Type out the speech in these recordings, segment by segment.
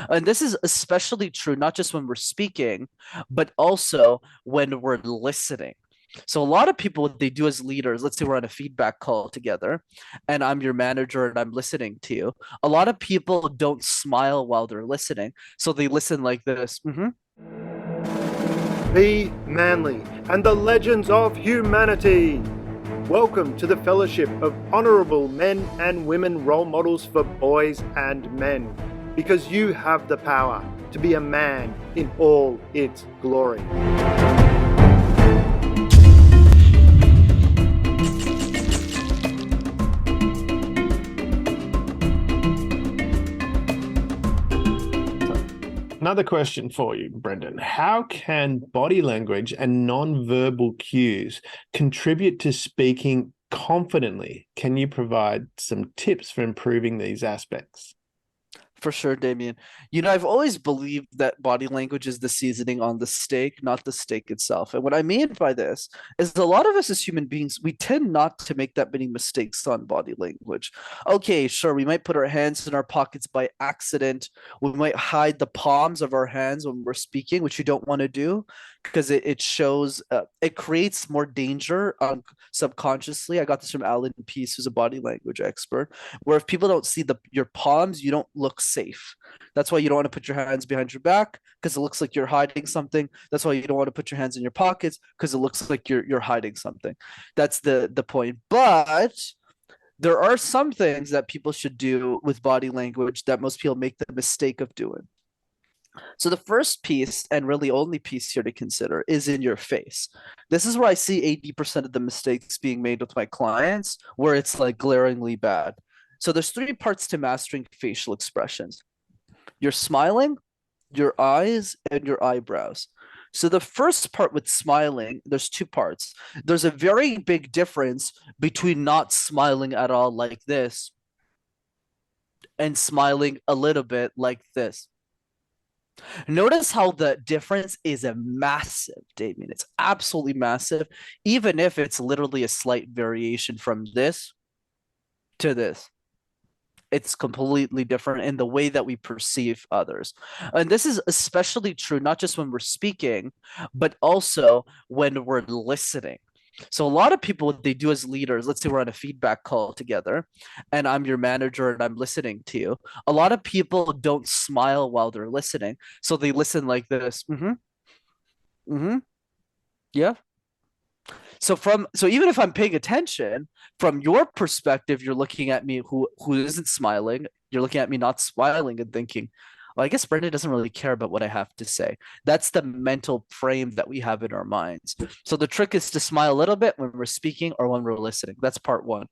And this is especially true, not just when we're speaking, but also when we're listening. So a lot of people, what they do as leaders, let's say we're on a feedback call together and I'm your manager and I'm listening to you. A lot of people don't smile while they're listening. So they listen like this. Be manly and the legends of humanity. Welcome to the fellowship of honorable men and women role models for boys and men, because you have the power to be a man in all its glory. Another question for you, Brenden. How can body language and non-verbal cues contribute to speaking confidently? Can you provide some tips for improving these aspects? For sure, Damien. I've always believed that body language is the seasoning on the steak, not the steak itself. And what I mean by this is a lot of us as human beings, we tend not to make that many mistakes on body language. Okay, sure, we might put our hands in our pockets by accident. We might hide the palms of our hands when we're speaking, which you don't want to do because it shows, it creates more danger subconsciously. I got this from Alan Peace, who's a body language expert, where if people don't see your palms, you don't look safe. That's why you don't want to put your hands behind your back because it looks like you're hiding something. That's why you don't want to put your hands in your pockets because it looks like you're hiding something. That's the point. But there are some things that people should do with body language that most people make the mistake of doing. So the first piece, and really only piece here to consider, is in your face. This is where I see 80% of the mistakes being made with my clients, where it's like glaringly bad. So there's three parts to mastering facial expressions. You're smiling, your eyes, and your eyebrows. So the first part with smiling, there's two parts. There's a very big difference between not smiling at all like this and smiling a little bit like this. Notice how the difference is a massive, Damien. It's absolutely massive, even if it's literally a slight variation from this to this. It's completely different in the way that we perceive others. And this is especially true, not just when we're speaking, but also when we're listening. So a lot of people, what they do as leaders, let's say we're on a feedback call together and I'm your manager and I'm listening to you. A lot of people don't smile while they're listening. So they listen like this. Yeah. So even if I'm paying attention, from your perspective, you're looking at me who isn't smiling. You're looking at me not smiling and thinking, well, I guess Brenden doesn't really care about what I have to say. That's the mental frame that we have in our minds. So the trick is to smile a little bit when we're speaking or when we're listening. That's part one.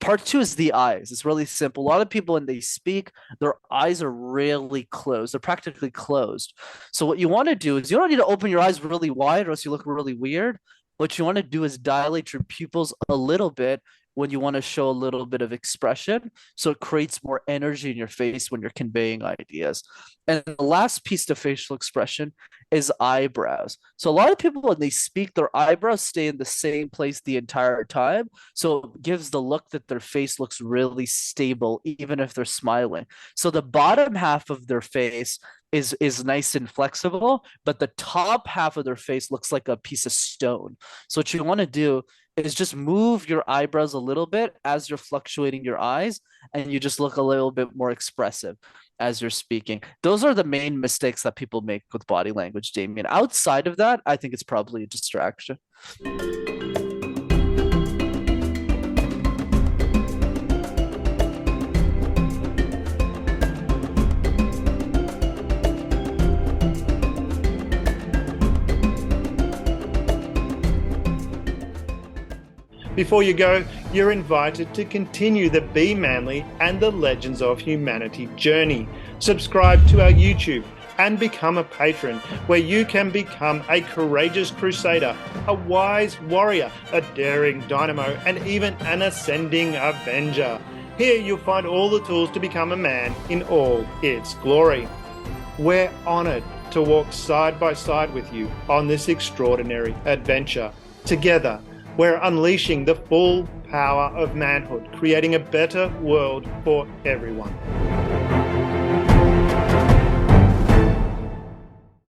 Part two is the eyes. It's really simple. A lot of people, when they speak, their eyes are really closed. They're practically closed. So what you want to do is you don't need to open your eyes really wide or else you look really weird. What you want to do is dilate your pupils a little bit when you want to show a little bit of expression. So it creates more energy in your face when you're conveying ideas. And the last piece to facial expression is eyebrows. So a lot of people, when they speak, their eyebrows stay in the same place the entire time. So it gives the look that their face looks really stable, even if they're smiling. So the bottom half of their face is nice and flexible, but the top half of their face looks like a piece of stone. So what you want to do is just move your eyebrows a little bit as you're fluctuating your eyes, and you just look a little bit more expressive as you're speaking. Those are the main mistakes that people make with body language, Damien. Outside of that, I think it's probably a distraction. Before you go, you're invited to continue the Be Manly and the Legends of Humanity journey. Subscribe to our YouTube and become a patron, where you can become a courageous Crusader, a wise warrior, a daring Dynamo, and even an ascending Avenger. Here you'll find all the tools to become a man in all its glory. We're honored to walk side by side with you on this extraordinary adventure. Together, we're unleashing the full power of manhood, creating a better world for everyone.